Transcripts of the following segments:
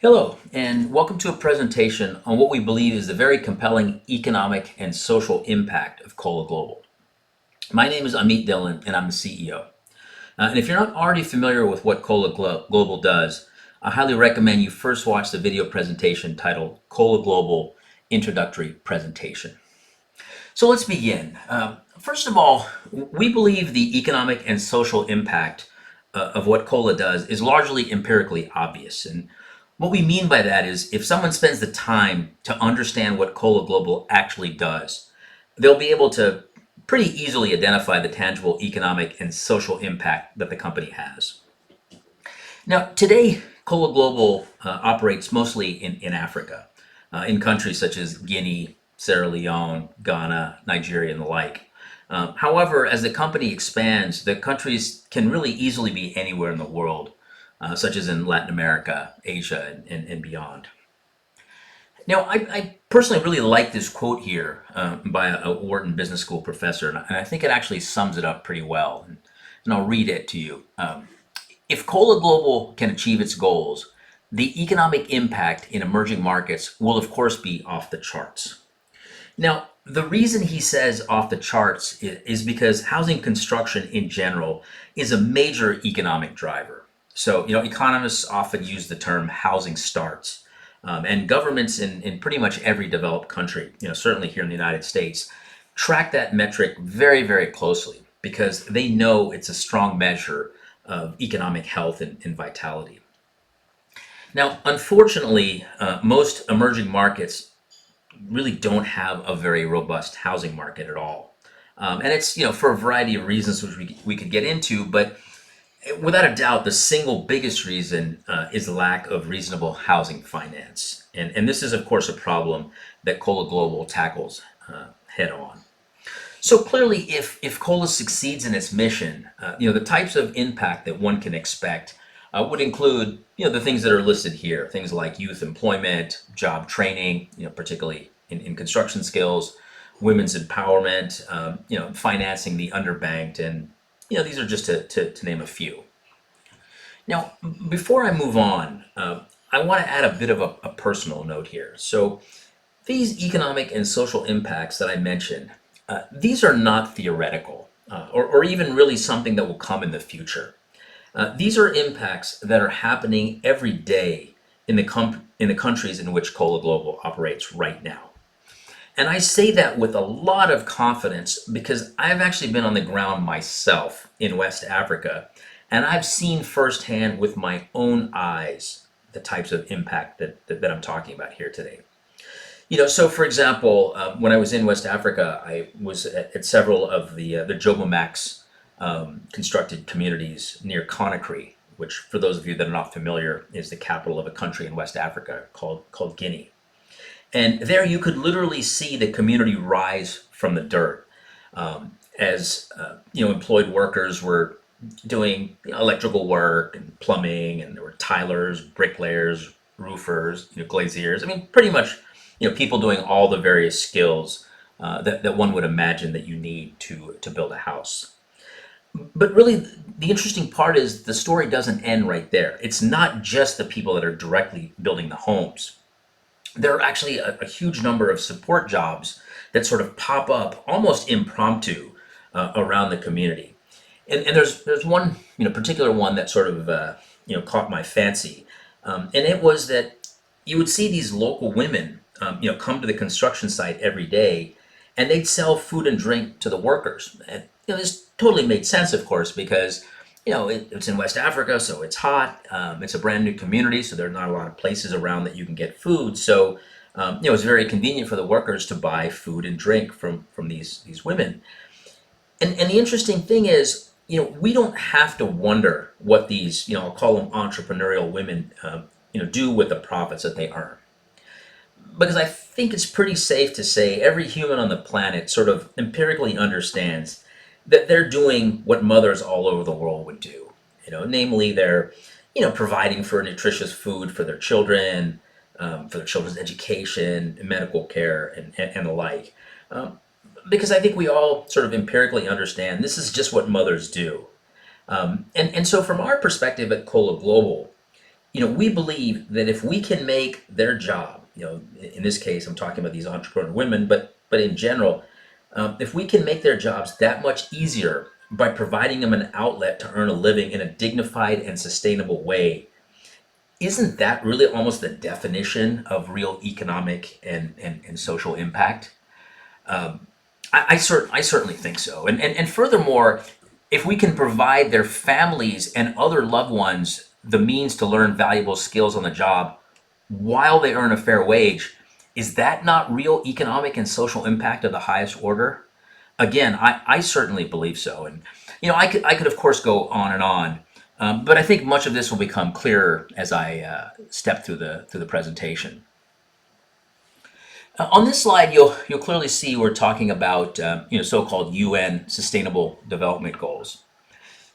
Hello, and welcome to a presentation on what we believe is the very compelling economic and social impact of Kola Global. My name is Amit Dillon, and I'm the CEO. And if you're not already familiar with what Global does, I highly recommend you first watch the video presentation titled Kola Global Introductory Presentation. So let's begin. First of all, we believe the economic and social impact of what Kola does is largely empirically obvious. And what we mean by that is if someone spends the time to understand what Kola Global actually does, they'll be able to pretty easily identify the tangible economic and social impact that the company has. Now, today, Kola Global operates mostly in Africa, in countries such as Guinea, Sierra Leone, Ghana, Nigeria, and the like. However, as the company expands, the countries can really easily be anywhere in the world, such as in Latin America, Asia, and beyond. Now, I personally really like this quote here by a Wharton Business School professor, and I think it actually sums it up pretty well. And I'll read it to you. If Cola Global can achieve its goals, the economic impact in emerging markets will, of course, be off the charts. Now, the reason he says off the charts is because housing construction in general is a major economic driver. So, economists often use the term housing starts. And governments in pretty much every developed country, certainly here in the United States, track that metric very, very closely because they know it's a strong measure of economic health and vitality. Now, unfortunately, most emerging markets really don't have a very robust housing market at all. And it's, for a variety of reasons which we could get into, but without a doubt, the single biggest reason is the lack of reasonable housing finance. And this is, of course, a problem that Cola Global tackles head on. So clearly, if Cola succeeds in its mission, the types of impact that one can expect would include, the things that are listed here, things like youth employment, job training, particularly in construction skills, women's empowerment, financing the underbanked, and these are just to name a few. Now, before I move on, I want to add a bit of a personal note here. So these economic and social impacts that I mentioned, these are not theoretical or even really something that will come in the future. These are impacts that are happening every day in the countries in which Cola Global operates right now. And I say that with a lot of confidence because I've actually been on the ground myself in West Africa, and I've seen firsthand with my own eyes the types of impact that I'm talking about here today. So for example, when I was in West Africa, I was at several of the Jobomax constructed communities near Conakry, which, for those of you that are not familiar, is the capital of a country in West Africa called Guinea. And there you could literally see the community rise from the dirt as employed workers were doing electrical work and plumbing, and there were tilers, bricklayers, roofers, glaziers. I mean, pretty much, people doing all the various skills that one would imagine that you need to build a house. But really, the interesting part is the story doesn't end right there. It's not just the people that are directly building the homes. There are actually a huge number of support jobs that sort of pop up almost impromptu around the community. And there's one particular one that sort of caught my fancy, and it was that you would see these local women come to the construction site every day, and they'd sell food and drink to the workers. And this totally made sense, of course, because it's in West Africa, so it's hot. It's a brand new community, so there are not a lot of places around that you can get food. So it's very convenient for the workers to buy food and drink from these women. And the interesting thing is, we don't have to wonder what these, I'll call them entrepreneurial women, do with the profits that they earn. Because I think it's pretty safe to say every human on the planet sort of empirically understands that they're doing what mothers all over the world would do. Namely they're, providing for nutritious food for their children, for their children's education, medical care, and the like. Because I think we all sort of empirically understand this is just what mothers do. And so from our perspective at Cola Global, we believe that if we can make their job, in this case, I'm talking about these entrepreneur women, but in general, if we can make their jobs that much easier by providing them an outlet to earn a living in a dignified and sustainable way, isn't that really almost the definition of real economic and social impact? I certainly think so. And furthermore, if we can provide their families and other loved ones the means to learn valuable skills on the job while they earn a fair wage, is that not real economic and social impact of the highest order? Again, I certainly believe so. And I could of course go on and on, but I think much of this will become clearer as I step through the presentation. On this slide, you'll clearly see we're talking about so-called UN Sustainable Development Goals.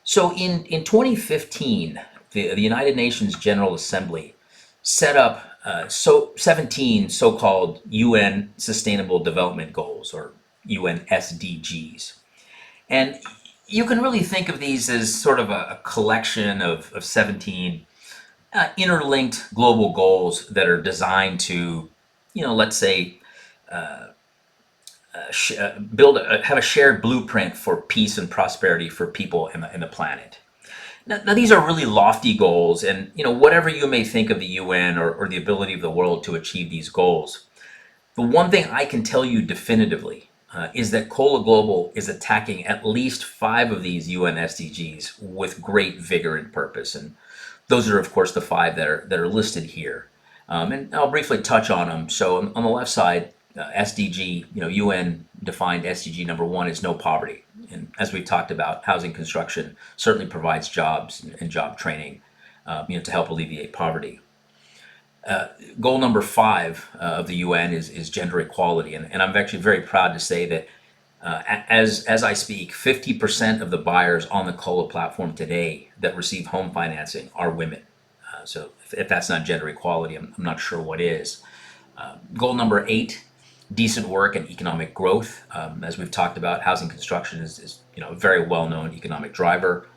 So in 2015, the United Nations General Assembly set up 17 so-called UN Sustainable Development Goals, or UN SDGs. And you can really think of these as sort of a collection of 17 interlinked global goals that are designed to, let's say, have a shared blueprint for peace and prosperity for people and the planet. Now, these are really lofty goals, and whatever you may think of the UN or the ability of the world to achieve these goals, the one thing I can tell you definitively is that Kola Global is attacking at least 5 of these UN SDGs with great vigor and purpose, and those are, of course, the 5 that are listed here. And I'll briefly touch on them. So on the left side, SDG, UN defined SDG number 1 is no poverty. And as we've talked about, housing construction certainly provides jobs and job training, to help alleviate poverty. Goal number 5 of the UN is gender equality, and I'm actually very proud to say that as I speak, 50% of the buyers on the Kola platform today that receive home financing are women. So if that's not gender equality, I'm not sure what is. Goal number 8, decent work and economic growth. As we've talked about, housing construction is a very well-known economic driver.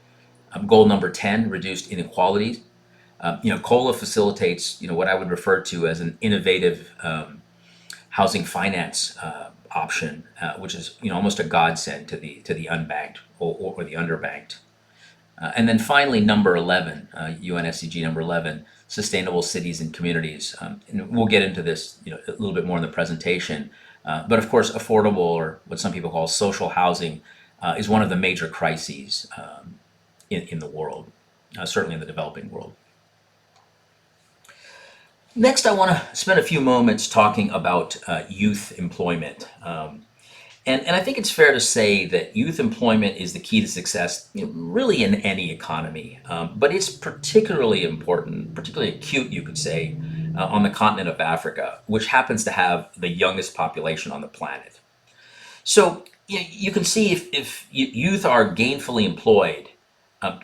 Goal number 10, reduced inequalities. Cola facilitates what I would refer to as an innovative housing finance option, which is almost a godsend to the unbanked or the underbanked. And then finally, number 11, UN SDG number 11, sustainable cities and communities. And we'll get into this a little bit more in the presentation. But of course, affordable, or what some people call social housing, is one of the major crises in the world, certainly in the developing world. Next, I want to spend a few moments talking about youth employment. And I think it's fair to say that youth employment is the key to success, really in any economy. But it's particularly important, particularly acute, you could say, on the continent of Africa, which happens to have the youngest population on the planet. So you can see if youth are gainfully employed,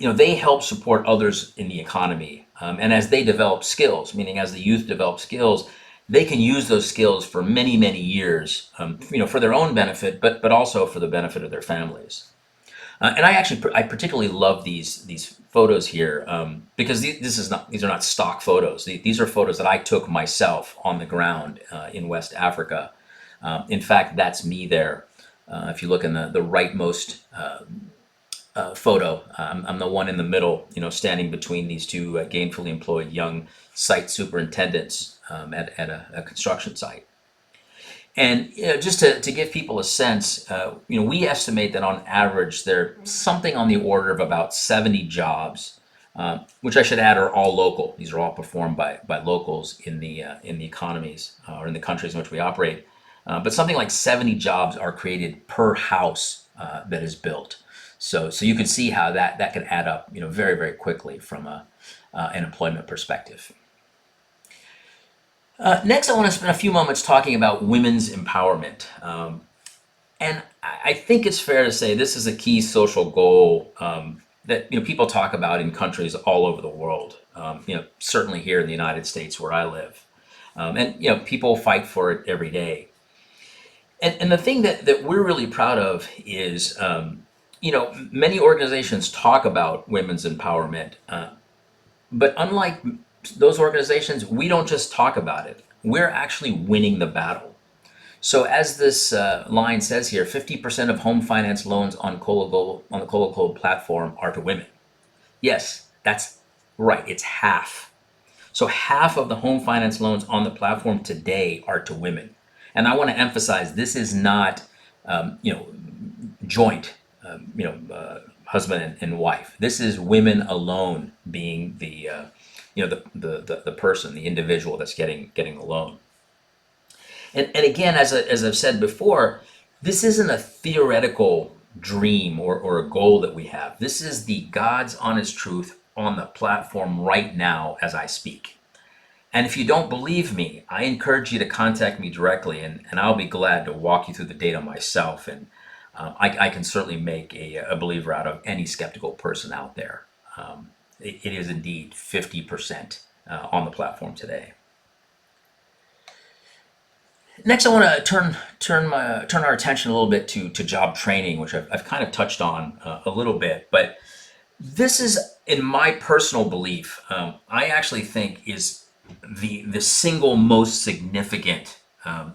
they help support others in the economy. And as they develop skills, meaning as the youth develop skills, they can use those skills for many, many years, for their own benefit, but also for the benefit of their families. And I particularly love these photos here, because these are not stock photos. These are photos that I took myself on the ground in West Africa. In fact, that's me there. If you look in the rightmost photo, I'm the one in the middle, standing between these two gainfully employed young site superintendents at a construction site. And just to give people a sense, we estimate that on average there's something on the order of about 70 jobs, which I should add are all local. These are all performed by locals in the economies or in the countries in which we operate. But something like 70 jobs are created per house that is built. So you can see how that can add up, very, very quickly from an employment perspective. Next, I want to spend a few moments talking about women's empowerment. And I think it's fair to say this is a key social goal that people talk about in countries all over the world. Certainly here in the United States where I live, and people fight for it every day. And the thing that we're really proud of is, many organizations talk about women's empowerment, but unlike those organizations, we don't just talk about it. We're actually winning the battle. So as this line says here, 50% of home finance loans on Kola Global, on the Kola Global platform are to women. Yes, that's right. It's half. So half of the home finance loans on the platform today are to women. And I want to emphasize this is not, you know, joint, husband and wife. This is women alone being the, the person, the individual that's getting the loan. And again, as I've said before, this isn't a theoretical dream or a goal that we have. This is the God's honest truth on the platform right now as I speak. And if you don't believe me, I encourage you to contact me directly, and I'll be glad to walk you through the data myself. And I can certainly make a believer out of any skeptical person out there. It is indeed 50% on the platform today. Next, I want to turn our attention a little bit to job training, which I've kind of touched on a little bit. But this is, in my personal belief, I actually think is the single most significant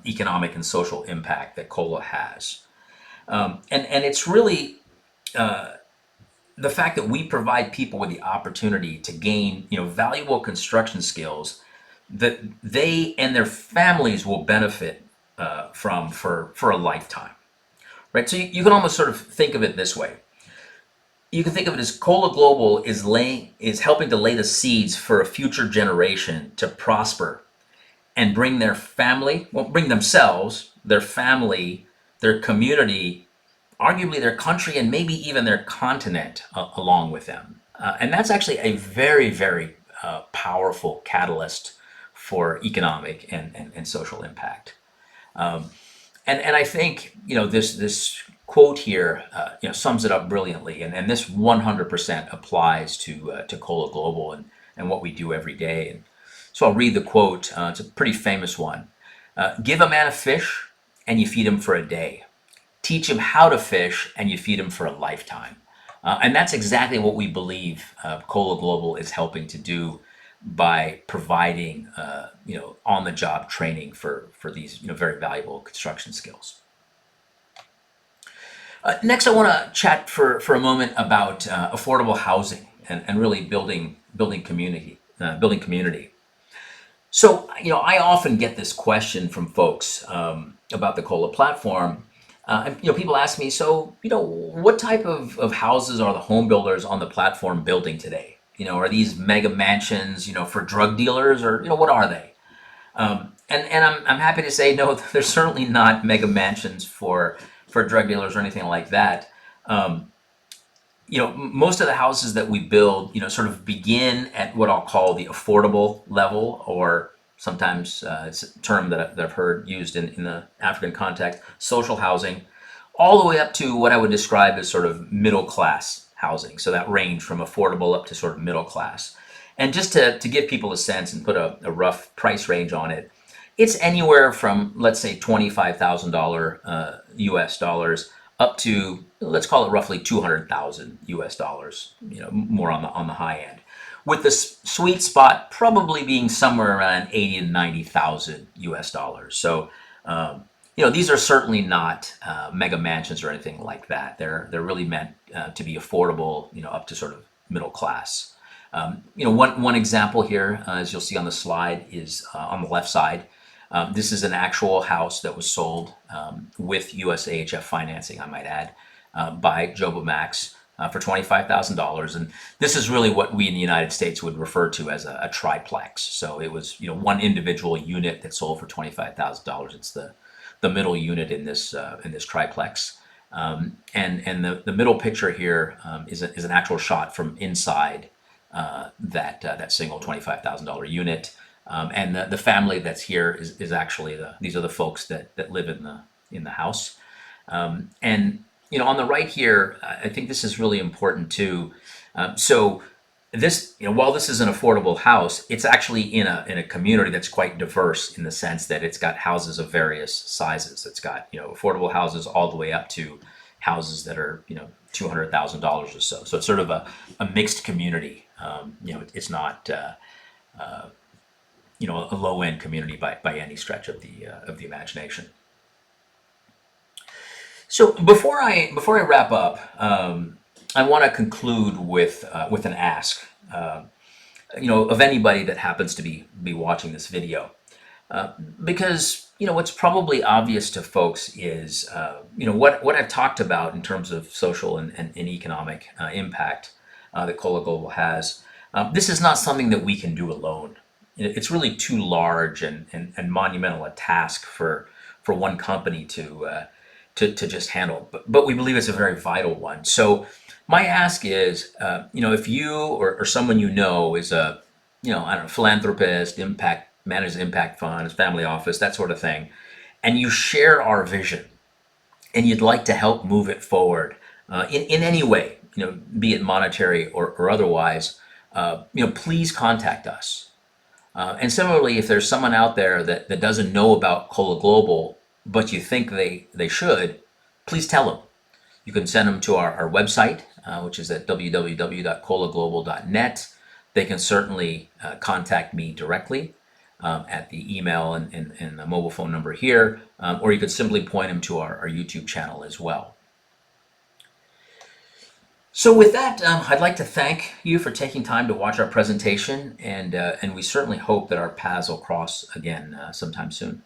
economic and social impact that Cola has, and it's really the fact that we provide people with the opportunity to gain valuable construction skills that they and their families will benefit from for a lifetime, right? So you can almost sort of think of it this way. You can think of it as Kola Global is helping to lay the seeds for a future generation to prosper and bring their family, well, bring themselves, their family, their community, arguably their country, and maybe even their continent along with them. And that's actually a very, very powerful catalyst for economic and social impact. And I think this quote here sums it up brilliantly, and this 100% applies to Cola Global and what we do every day. And so I'll read the quote. It's a pretty famous one. Give a man a fish, and you feed him for a day. Teach him how to fish, and you feed him for a lifetime. And that's exactly what we believe Cola Global is helping to do by providing on-the-job training for these very valuable construction skills. Next, I want to chat for a moment about affordable housing and really building community. So I often get this question from folks about the Cola platform. And people ask me, so what type of houses are the home builders on the platform building today? Are these mega mansions for drug dealers, or what are they? And I'm happy to say no, they're certainly not mega mansions for drug dealers or anything like that. Most of the houses that we build, sort of begin at what I'll call the affordable level, or sometimes it's a term that I've heard used in the African context, social housing, all the way up to what I would describe as sort of middle class housing. So that range from affordable up to sort of middle class. And just to give people a sense and put a rough price range on it, it's anywhere from, let's say, $25,000 US dollars up to, let's call it roughly 200,000 US dollars, more on the high end, with the sweet spot probably being somewhere around 80 and 90,000 US dollars. So these are certainly not mega mansions or anything like that. They're really meant to be affordable, up to sort of middle class. One example here, as you'll see on the slide, is on the left side. This is an actual house that was sold with USAHF financing, I might add, by Joba Max for $25,000. And this is really what we in the United States would refer to as a triplex. So it was one individual unit that sold for $25,000. It's the middle unit in this triplex. And the middle picture here is an actual shot from inside that single $25,000 unit. And the family that's here is actually these are the folks that live in the house. And on the right here, I think this is really important too. So this, while this is an affordable house, it's actually in a community that's quite diverse in the sense that it's got houses of various sizes. It's got affordable houses all the way up to houses that are $200,000 or so. So it's sort of a mixed community. It's not a low end community by any stretch of the imagination. So before I wrap up, I want to conclude with an ask. Of anybody that happens to be watching this video, because what's probably obvious to folks is what I've talked about in terms of social and economic impact that Cola Global has. This is not something that we can do alone. It's really too large and monumental a task for one company to just handle. But we believe it's a very vital one. So my ask is, if you or someone is a, I don't know, philanthropist, manages impact funds, family office, that sort of thing, and you share our vision and you'd like to help move it forward in any way, be it monetary or otherwise, please contact us. And similarly, if there's someone out there that doesn't know about Cola Global, but you think they should, please tell them. You can send them to our website, which is at www.colaglobal.net. They can certainly contact me directly at the email and the mobile phone number here, or you could simply point them to our YouTube channel as well. So with that, I'd like to thank you for taking time to watch our presentation, and we certainly hope that our paths will cross again sometime soon.